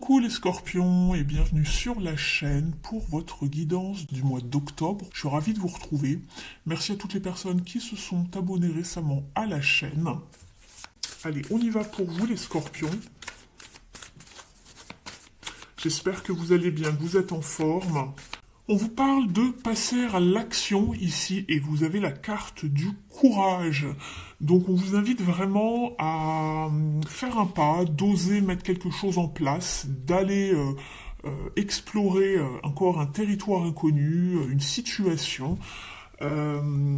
Coucou les scorpions et bienvenue sur la chaîne pour votre guidance du mois d'octobre. Je suis ravi de vous retrouver. Merci à toutes les personnes qui se sont abonnées récemment à la chaîne. Allez, on y va pour vous les scorpions. J'espère que vous allez bien, que vous êtes en forme. On vous parle de passer à l'action ici et vous avez la carte du courage. Donc on vous invite vraiment à faire un pas, d'oser mettre quelque chose en place, d'aller explorer encore un territoire inconnu, une situation. Euh,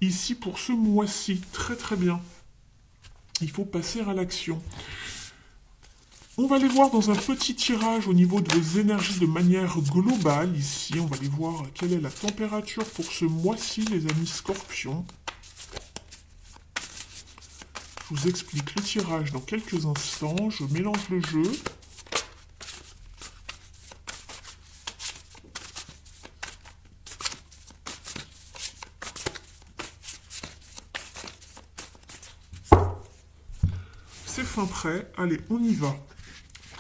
Ici pour ce mois-ci, très très bien. Il faut passer à l'action. On va les voir dans un petit tirage au niveau de vos énergies de manière globale. Ici, on va aller voir quelle est la température pour ce mois-ci, les amis scorpions. Je vous explique le tirage dans quelques instants. Je mélange le jeu. C'est fin prêt. Allez, on y va.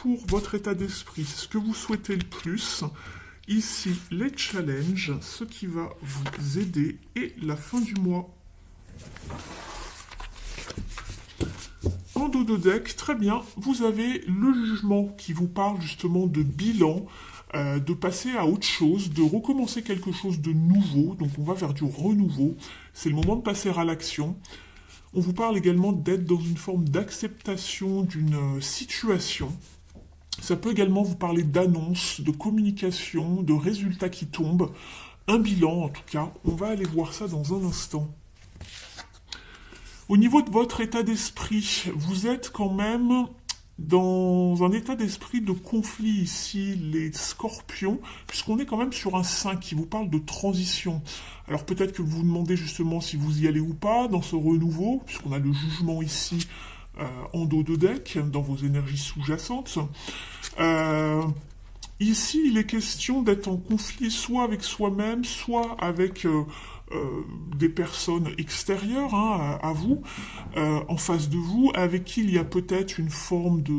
Pour votre état d'esprit, ce que vous souhaitez le plus. Ici, les challenges, ce qui va vous aider et la fin du mois. En dos de deck, très bien, vous avez le jugement qui vous parle justement de bilan, de passer à autre chose, de recommencer quelque chose de nouveau. Donc on va vers du renouveau. C'est le moment de passer à l'action. On vous parle également d'être dans une forme d'acceptation d'une situation. Ça peut également vous parler d'annonces, de communication, de résultats qui tombent. Un bilan en tout cas. On va aller voir ça dans un instant. Au niveau de votre état d'esprit, vous êtes quand même dans un état d'esprit de conflit ici, les scorpions, puisqu'on est quand même sur un 5 qui vous parle de transition. Alors peut-être que vous vous demandez justement si vous y allez ou pas dans ce renouveau, puisqu'on a le jugement ici en dos de deck, dans vos énergies sous-jacentes. Ici, il est question d'être en conflit soit avec soi-même, soit avec des personnes extérieures à vous, en face de vous, avec qui il y a peut-être une forme de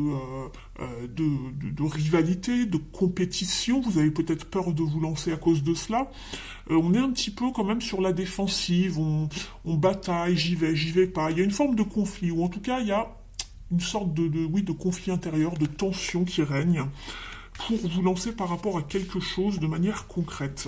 rivalité, de compétition. Vous avez peut-être peur de vous lancer à cause de cela. On est un petit peu quand même sur la défensive, on bataille, j'y vais pas. Il y a une forme de conflit, ou en tout cas, il y a une sorte de conflit intérieur, de tension qui règne, pour vous lancer par rapport à quelque chose de manière concrète.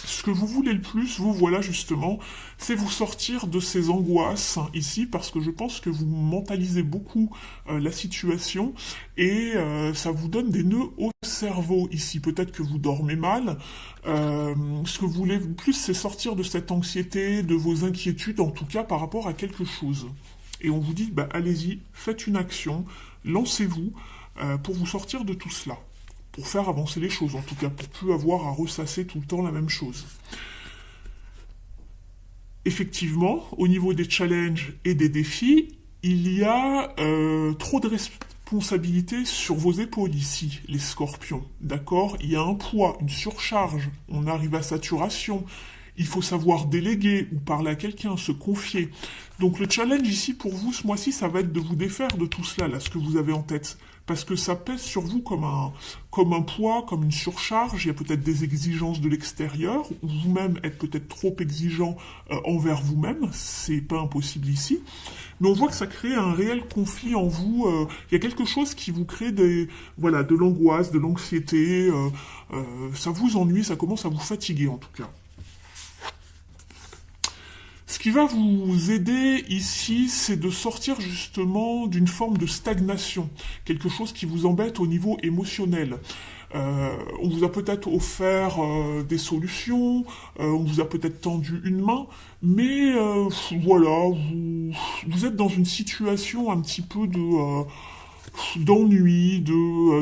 Ce que vous voulez le plus, vous voilà justement, c'est vous sortir de ces angoisses ici, parce que je pense que vous mentalisez beaucoup la situation, et ça vous donne des nœuds au cerveau ici. Peut-être que vous dormez mal. Ce que vous voulez le plus, c'est sortir de cette anxiété, de vos inquiétudes, en tout cas par rapport à quelque chose. Et on vous dit, bah, allez-y, faites une action, lancez-vous pour vous sortir de tout cela. Pour faire avancer les choses, en tout cas, pour plus avoir à ressasser tout le temps la même chose. Effectivement, au niveau des challenges et des défis, il y a trop de responsabilités sur vos épaules ici, les scorpions. D'accord? Il y a un poids, une surcharge, on arrive à saturation. Il faut savoir déléguer ou parler à quelqu'un, se confier. Donc le challenge ici pour vous ce mois-ci, ça va être de vous défaire de tout cela, là, ce que vous avez en tête. Parce que ça pèse sur vous comme un poids, comme une surcharge. Il y a peut-être des exigences de l'extérieur, ou vous-même êtes peut-être trop exigeant envers vous-même. C'est pas impossible ici. Mais on voit que ça crée un réel conflit en vous. Il y a quelque chose qui vous crée de l'angoisse, de l'anxiété. Ça vous ennuie, ça commence à vous fatiguer en tout cas. Ce qui va vous aider ici, c'est de sortir justement d'une forme de stagnation, quelque chose qui vous embête au niveau émotionnel. On vous a peut-être offert des solutions, on vous a peut-être tendu une main, mais voilà, vous êtes dans une situation un petit peu d'ennui,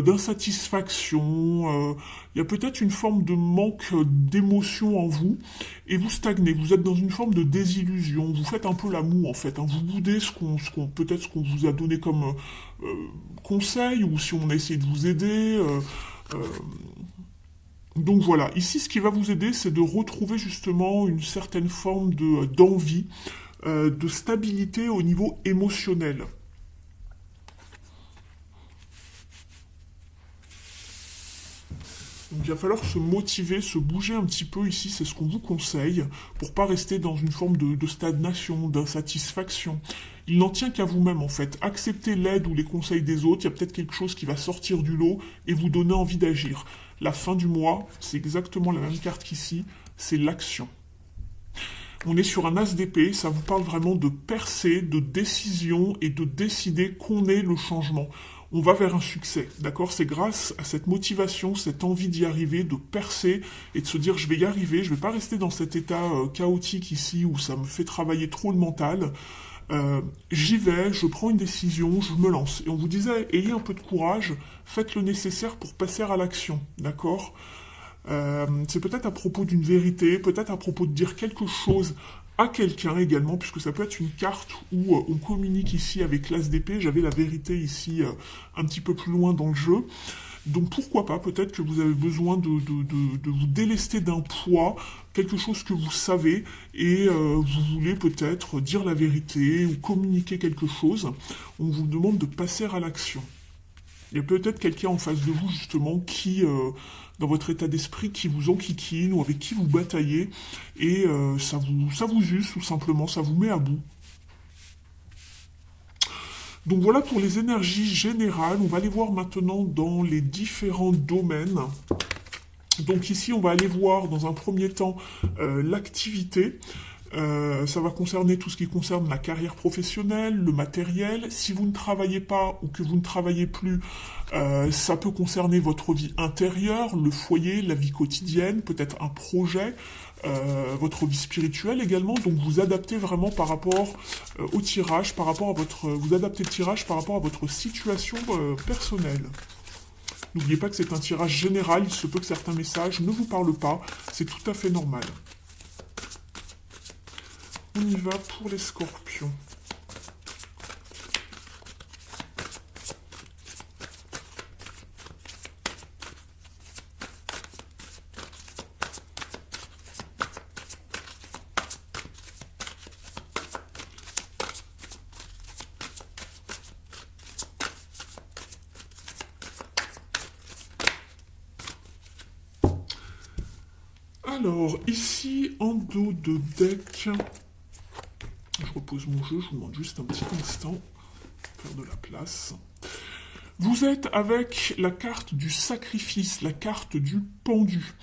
d'insatisfaction. Il y a peut-être une forme de manque d'émotion en vous et vous stagnez. Vous êtes dans une forme de désillusion. Vous faites un peu la moue en fait. Vous boudez peut-être ce qu'on vous a donné comme conseil ou si on a essayé de vous aider. Donc voilà. Ici, ce qui va vous aider, c'est de retrouver justement une certaine forme d'envie, de stabilité au niveau émotionnel. Donc il va falloir se motiver, se bouger un petit peu ici, c'est ce qu'on vous conseille, pour pas rester dans une forme de stagnation, d'insatisfaction. Il n'en tient qu'à vous-même en fait. Acceptez l'aide ou les conseils des autres, il y a peut-être quelque chose qui va sortir du lot et vous donner envie d'agir. La fin du mois, c'est exactement la même carte qu'ici, c'est l'action. On est sur un as d'épée, ça vous parle vraiment de percer, de décision et de décider qu'on est le changement. On va vers un succès, d'accord? C'est grâce à cette motivation, cette envie d'y arriver, de percer et de se dire je vais y arriver, je vais pas rester dans cet état chaotique ici où ça me fait travailler trop le mental. J'y vais, je prends une décision, je me lance. Et on vous disait, ayez un peu de courage, faites le nécessaire pour passer à l'action, d'accord? C'est peut-être à propos d'une vérité, peut-être à propos de dire quelque chose à quelqu'un également, puisque ça peut être une carte où on communique ici avec l'as d'épée. J'avais la vérité ici un petit peu plus loin dans le jeu. Donc pourquoi pas, peut-être que vous avez besoin de vous délester d'un poids, quelque chose que vous savez, et vous voulez peut-être dire la vérité ou communiquer quelque chose. On vous demande de passer à l'action. Il y a peut-être quelqu'un en face de vous, justement, qui, dans votre état d'esprit, qui vous enquiquine ou avec qui vous bataillez, et ça vous use, tout simplement, ça vous met à bout. Donc voilà pour les énergies générales. On va aller voir maintenant dans les différents domaines. Donc ici, on va aller voir dans un premier temps l'activité. Ça va concerner tout ce qui concerne la carrière professionnelle, le matériel. Si vous ne travaillez pas ou que vous ne travaillez plus, ça peut concerner votre vie intérieure, le foyer, la vie quotidienne, peut-être un projet, votre vie spirituelle également. Donc vous adaptez vraiment par rapport au tirage, vous adaptez le tirage par rapport à votre situation personnelle. N'oubliez pas que c'est un tirage général, il se peut que certains messages ne vous parlent pas, c'est tout à fait normal. On y va pour les scorpions. Alors, ici, en dos de deck, je repose mon jeu, je vous demande juste un petit instant, faire de la place. Vous êtes avec la carte du sacrifice, la carte du pendu.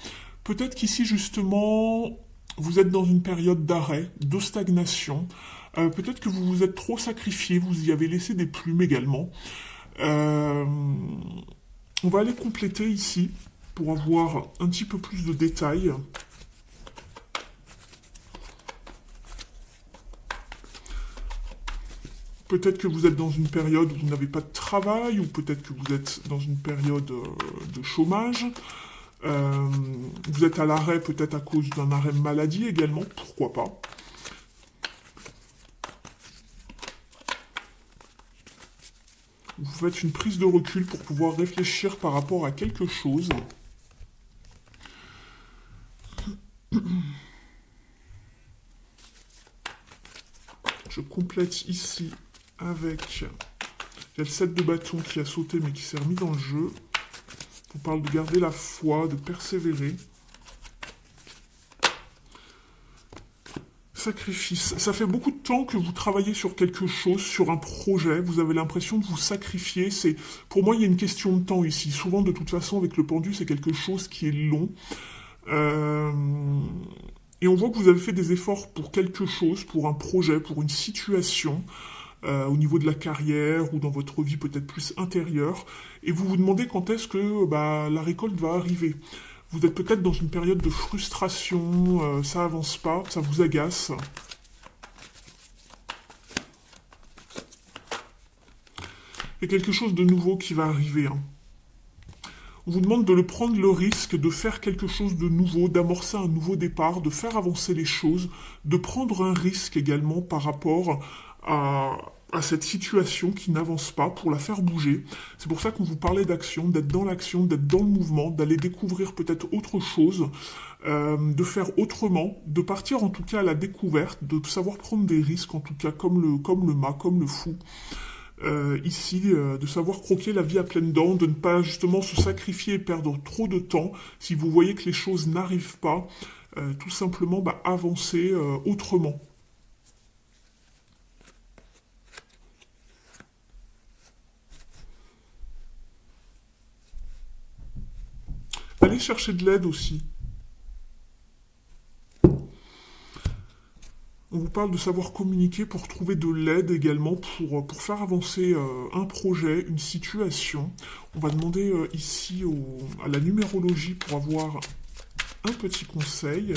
Peut-être qu'ici, justement, vous êtes dans une période d'arrêt, de stagnation. Peut-être que vous vous êtes trop sacrifié, vous y avez laissé des plumes également. On va aller compléter ici pour avoir un petit peu plus de détails. Peut-être que vous êtes dans une période où vous n'avez pas de travail, ou peut-être que vous êtes dans une période de chômage. Vous êtes à l'arrêt peut-être à cause d'un arrêt maladie également, pourquoi pas. Vous faites une prise de recul pour pouvoir réfléchir par rapport à quelque chose. Je complète ici avec... Il y a le 7 de bâton qui a sauté mais qui s'est remis dans le jeu. On parle de garder la foi, de persévérer. Sacrifice. Ça fait beaucoup de temps que vous travaillez sur quelque chose, sur un projet. Vous avez l'impression de vous sacrifier. Pour moi, il y a une question de temps ici. Souvent, de toute façon, avec le pendu, c'est quelque chose qui est long. Et on voit que vous avez fait des efforts pour quelque chose, pour un projet, pour une situation, au niveau de la carrière ou dans votre vie peut-être plus intérieure. Et vous vous demandez quand est-ce que la récolte va arriver. Vous êtes peut-être dans une période de frustration, ça avance pas, ça vous agace. Il y a quelque chose de nouveau qui va arriver. On vous demande de prendre le risque de faire quelque chose de nouveau, d'amorcer un nouveau départ, de faire avancer les choses, de prendre un risque également par rapport à cette situation qui n'avance pas pour la faire bouger. C'est pour ça qu'on vous parlait d'action, d'être dans l'action, d'être dans le mouvement, d'aller découvrir peut-être autre chose, de faire autrement, de partir en tout cas à la découverte, de savoir prendre des risques en tout cas comme le mât, comme le fou. ici, de savoir croquer la vie à pleines dents, de ne pas justement se sacrifier et perdre trop de temps. Si vous voyez que les choses n'arrivent pas, tout simplement avancer autrement. Allez chercher de l'aide aussi. On vous parle de savoir communiquer pour trouver de l'aide également, pour faire avancer un projet, une situation. On va demander ici à la numérologie pour avoir un petit conseil.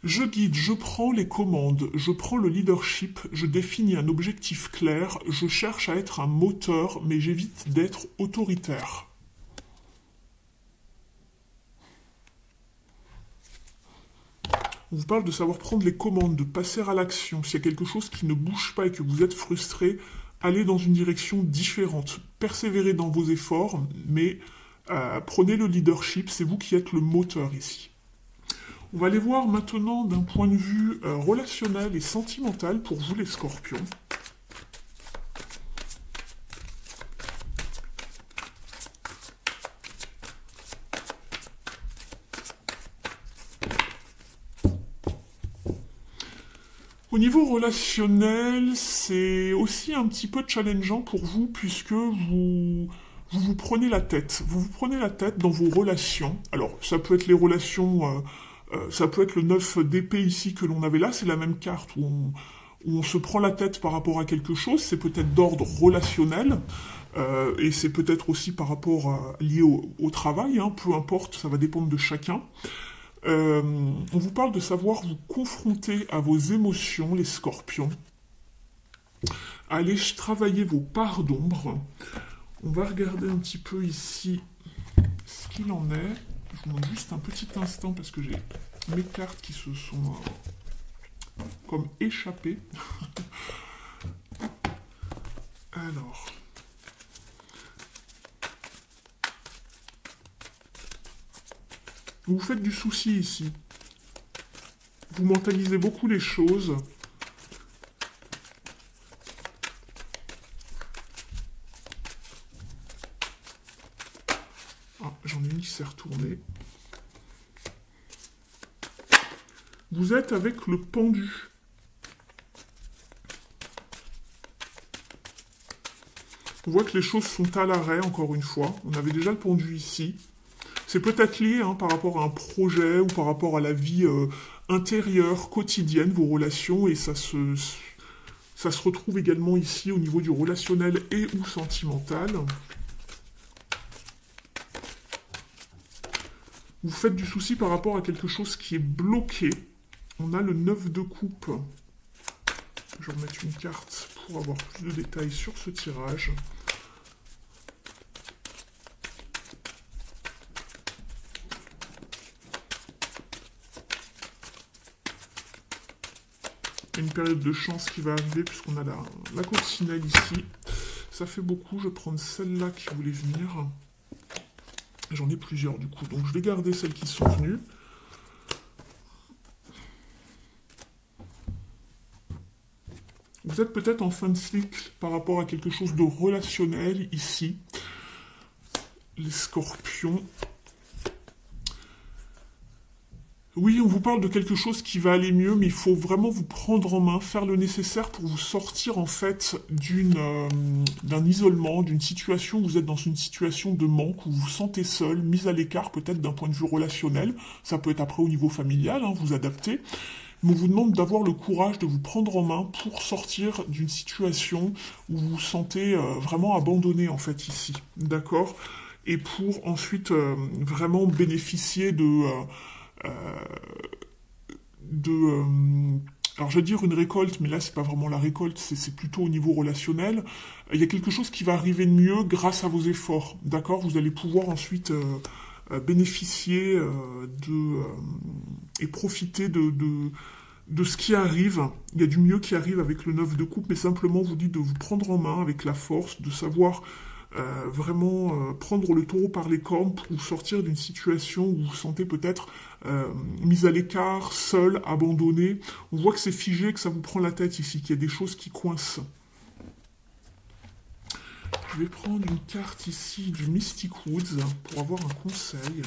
Je guide, je prends les commandes, je prends le leadership, je définis un objectif clair, je cherche à être un moteur, mais j'évite d'être autoritaire. On vous parle de savoir prendre les commandes, de passer à l'action. S'il y a quelque chose qui ne bouge pas et que vous êtes frustré, allez dans une direction différente. Persévérez dans vos efforts, mais prenez le leadership, c'est vous qui êtes le moteur ici. On va aller voir maintenant d'un point de vue relationnel et sentimental pour vous les scorpions. Au niveau relationnel, c'est aussi un petit peu challengeant pour vous puisque vous prenez la tête. Vous vous prenez la tête dans vos relations. Alors, ça peut être les relations, ça peut être le 9 d'épée ici que l'on avait là, c'est la même carte où on se prend la tête par rapport à quelque chose, c'est peut-être d'ordre relationnel, et c'est peut-être aussi par rapport lié au travail, hein, peu importe, ça va dépendre de chacun. On vous parle de savoir vous confronter à vos émotions, les scorpions. Allez travailler vos parts d'ombre. On va regarder un petit peu ici ce qu'il en est. Je vous demande juste un petit instant parce que j'ai mes cartes qui se sont comme échappées. Alors... Vous faites du souci ici. Vous mentalisez beaucoup les choses. Ah, j'en ai une qui s'est retournée. Vous êtes avec le pendu. On voit que les choses sont à l'arrêt, encore une fois. On avait déjà le pendu ici. C'est peut-être lié par rapport à un projet ou par rapport à la vie intérieure, quotidienne, vos relations, et ça se retrouve également ici au niveau du relationnel et ou sentimental. Vous faites du souci par rapport à quelque chose qui est bloqué. On a le 9 de coupe. Je vais remettre une carte pour avoir plus de détails sur ce tirage. Une période de chance qui va arriver puisqu'on a la coccinelle ici. Ça fait beaucoup, je vais prendre celle-là qui voulait venir. J'en ai plusieurs du coup, donc je vais garder celles qui sont venues. Vous êtes peut-être en fin de cycle par rapport à quelque chose de relationnel ici. Les scorpions. Oui, on vous parle de quelque chose qui va aller mieux, mais il faut vraiment vous prendre en main, faire le nécessaire pour vous sortir en fait d'un isolement, d'une situation où vous êtes dans une situation de manque, où vous vous sentez seul, mis à l'écart peut-être d'un point de vue relationnel. Ça peut être après au niveau familial, vous adaptez. Mais on vous demande d'avoir le courage de vous prendre en main pour sortir d'une situation où vous vous sentez vraiment abandonné en fait ici, d'accord? Et pour ensuite vraiment bénéficier alors je vais dire une récolte, mais là c'est pas vraiment la récolte, c'est plutôt au niveau relationnel. Il y a quelque chose qui va arriver de mieux grâce à vos efforts, d'accord? Vous allez pouvoir ensuite bénéficier et profiter de ce qui arrive. Il y a du mieux qui arrive avec le 9 de coupe, mais simplement vous dites de vous prendre en main avec la force, de savoir vraiment prendre le taureau par les cornes pour vous sortir d'une situation où vous vous sentez peut-être mis à l'écart, seul, abandonné. On voit que c'est figé, que ça vous prend la tête ici, qu'il y a des choses qui coincent. Je vais prendre une carte ici du Mystic Woods pour avoir un conseil.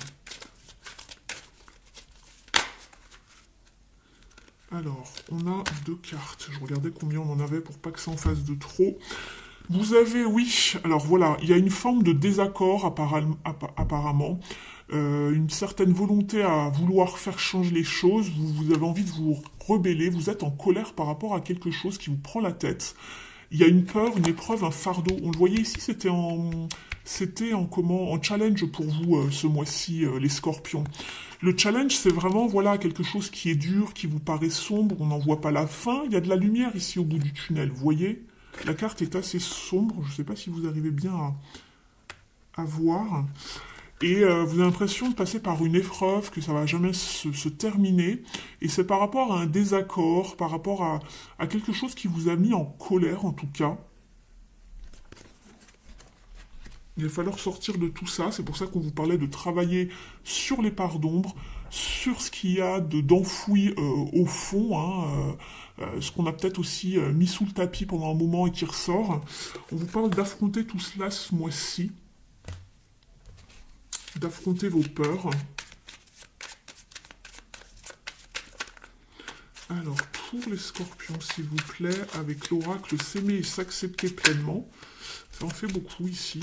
Alors, on a 2 cartes. Je regardais combien on en avait pour pas que ça en fasse de trop. Vous avez, oui, alors voilà, il y a une forme de désaccord apparemment, une certaine volonté à vouloir faire changer les choses, vous avez envie de vous rebeller, vous êtes en colère par rapport à quelque chose qui vous prend la tête. Il y a une peur, une épreuve, un fardeau. On le voyait ici, en challenge pour vous ce mois-ci, les Scorpions. Le challenge, c'est vraiment voilà quelque chose qui est dur, qui vous paraît sombre, on n'en voit pas la fin. Il y a de la lumière ici au bout du tunnel, vous voyez? La carte est assez sombre, je ne sais pas si vous arrivez bien à voir. Et vous avez l'impression de passer par une épreuve, que ça va jamais se terminer. Et c'est par rapport à un désaccord, par rapport à quelque chose qui vous a mis en colère en tout cas. Il va falloir sortir de tout ça, c'est pour ça qu'on vous parlait de travailler sur les parts d'ombre, sur ce qu'il y a d'enfoui au fond, hein, ce qu'on a peut-être aussi mis sous le tapis pendant un moment et qui ressort. On vous parle d'affronter tout cela ce mois-ci, d'affronter vos peurs. Alors, pour les Scorpions, s'il vous plaît, avec l'oracle s'aimer et s'accepter pleinement, ça en fait beaucoup ici.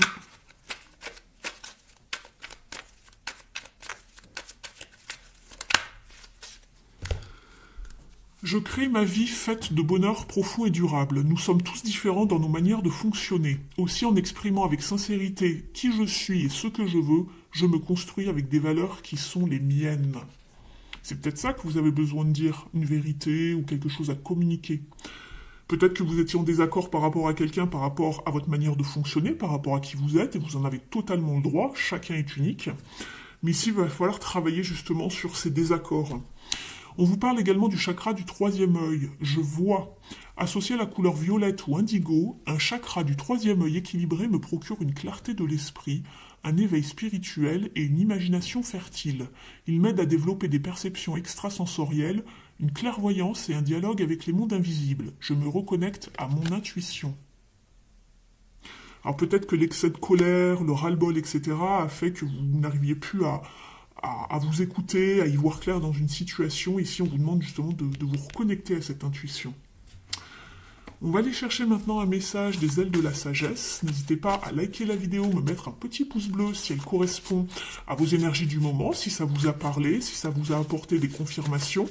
Je crée ma vie faite de bonheur profond et durable. Nous sommes tous différents dans nos manières de fonctionner. Aussi, en exprimant avec sincérité qui je suis et ce que je veux, je me construis avec des valeurs qui sont les miennes. C'est peut-être ça que vous avez besoin de dire, une vérité ou quelque chose à communiquer. Peut-être que vous étiez en désaccord par rapport à quelqu'un, par rapport à votre manière de fonctionner, par rapport à qui vous êtes, et vous en avez totalement le droit, chacun est unique. Mais ici, il va falloir travailler justement sur ces désaccords. On vous parle également du chakra du 3e œil. Je vois. Associé à la couleur violette ou indigo, un chakra du 3e œil équilibré me procure une clarté de l'esprit, un éveil spirituel et une imagination fertile. Il m'aide à développer des perceptions extrasensorielles, une clairvoyance et un dialogue avec les mondes invisibles. Je me reconnecte à mon intuition. Alors peut-être que l'excès de colère, le ras-le-bol, etc. a fait que vous n'arriviez plus à vous écouter, à y voir clair dans une situation. Ici, on vous demande justement de vous reconnecter à cette intuition. On va aller chercher maintenant un message des ailes de la sagesse. N'hésitez pas à liker la vidéo, me mettre un petit pouce bleu si elle correspond à vos énergies du moment, si ça vous a parlé, si ça vous a apporté des confirmations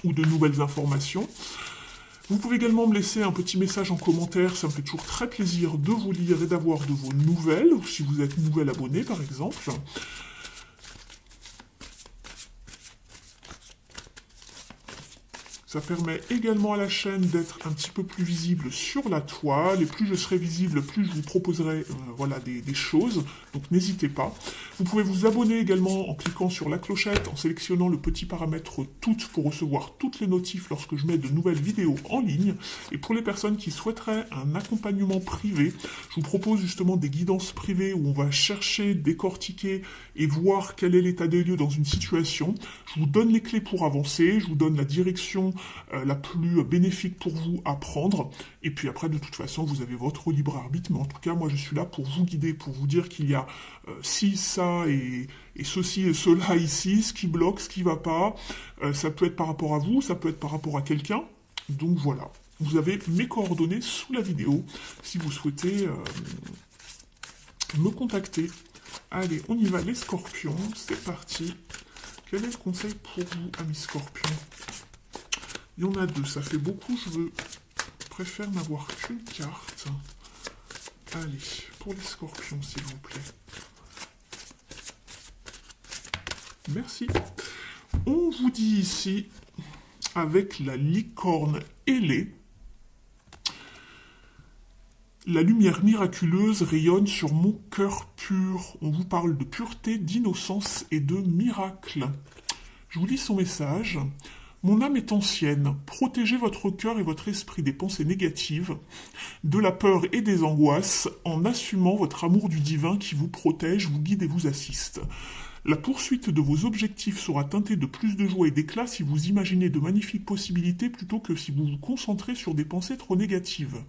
ou de nouvelles informations. Vous pouvez également me laisser un petit message en commentaire, ça me fait toujours très plaisir de vous lire et d'avoir de vos nouvelles, ou si vous êtes nouvel abonné par exemple. Ça permet également à la chaîne d'être un petit peu plus visible sur la toile. Et plus je serai visible, plus je vous proposerai voilà, des choses. Donc n'hésitez pas. Vous pouvez vous abonner également en cliquant sur la clochette, en sélectionnant le petit paramètre toutes pour recevoir toutes les notifs lorsque je mets de nouvelles vidéos en ligne. Et pour les personnes qui souhaiteraient un accompagnement privé, je vous propose justement des guidances privées où on va chercher, décortiquer et voir quel est l'état des lieux dans une situation. Je vous donne les clés pour avancer, je vous donne la direction la plus bénéfique pour vous à prendre. Et puis après, de toute façon, vous avez votre libre arbitre. Mais en tout cas, moi, je suis là pour vous guider, pour vous dire qu'il y a ci, ça et ceci et cela ici, ce qui bloque, ce qui va pas. Ça peut être par rapport à vous, ça peut être par rapport à quelqu'un. Donc voilà. Vous avez mes coordonnées sous la vidéo si vous souhaitez me contacter. Allez, on y va, les scorpions. C'est parti. Quel est le conseil pour vous, amis scorpions ? Il y en a 2, ça fait beaucoup, préfère n'avoir qu'une carte. Allez, pour les scorpions, s'il vous plaît. Merci. On vous dit ici, avec la licorne ailée, la lumière miraculeuse rayonne sur mon cœur pur. On vous parle de pureté, d'innocence et de miracle. Je vous lis son message. Mon âme est ancienne. Protégez votre cœur et votre esprit des pensées négatives, de la peur et des angoisses, en assumant votre amour du divin qui vous protège, vous guide et vous assiste. La poursuite de vos objectifs sera teintée de plus de joie et d'éclat si vous imaginez de magnifiques possibilités plutôt que si vous vous concentrez sur des pensées trop négatives.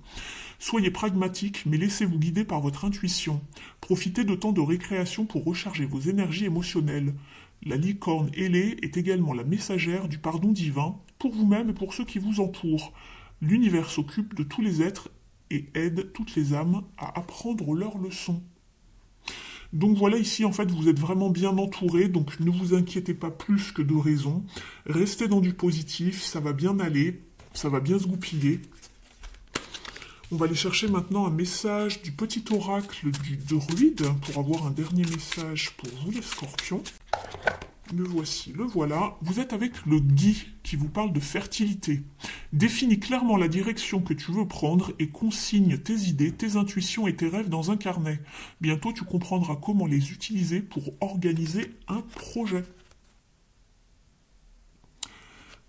Soyez pragmatique, mais laissez-vous guider par votre intuition. Profitez de temps de récréation pour recharger vos énergies émotionnelles. La licorne ailée est également la messagère du pardon divin, pour vous-même et pour ceux qui vous entourent. L'univers s'occupe de tous les êtres et aide toutes les âmes à apprendre leurs leçons. Donc voilà, ici en fait vous êtes vraiment bien entouré, donc ne vous inquiétez pas plus que de raison. Restez dans du positif, ça va bien aller, ça va bien se goupiller. On va aller chercher maintenant un message du petit oracle du druide pour avoir un dernier message pour vous les scorpions. Le voici, le voilà. Vous êtes avec le Guy qui vous parle de fertilité. Définis clairement la direction que tu veux prendre et consigne tes idées, tes intuitions et tes rêves dans un carnet. Bientôt, tu comprendras comment les utiliser pour organiser un projet.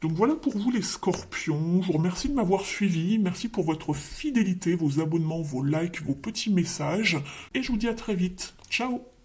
Donc voilà pour vous les scorpions. Je vous remercie de m'avoir suivi. Merci pour votre fidélité, vos abonnements, vos likes, vos petits messages. Et je vous dis à très vite. Ciao!